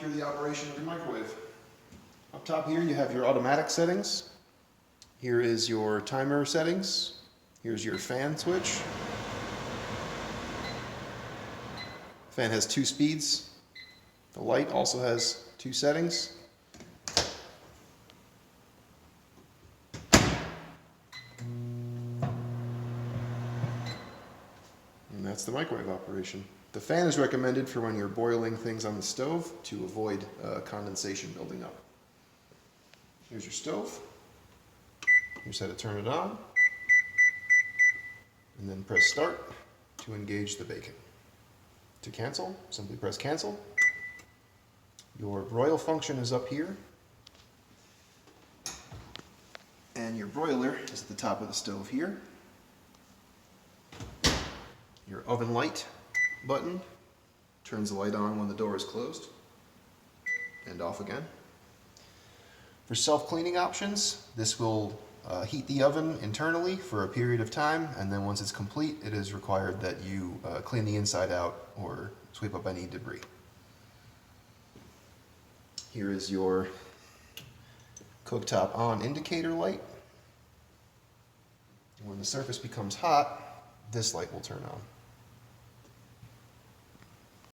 through the operation of your microwave. Up top here you have your automatic settings. Here is your timer settings. Here's your fan switch. Fan has 2 speeds. The light also has 2 settings. And that's the microwave operation. The fan is recommended for when you're boiling things on the stove to avoid condensation building up. Here's your stove. Here's how to turn it on. And then press start to engage the bacon. To cancel, simply press cancel. Your broil function is up here. And your broiler is at the top of the stove here. Your oven light button turns the light on when the door is closed and off again. For self-cleaning options, this will heat the oven internally for a period of time, and then once it's complete, it is required that you clean the inside out or sweep up any debris. Here is your cooktop on indicator light. When the surface becomes hot, this light will turn on.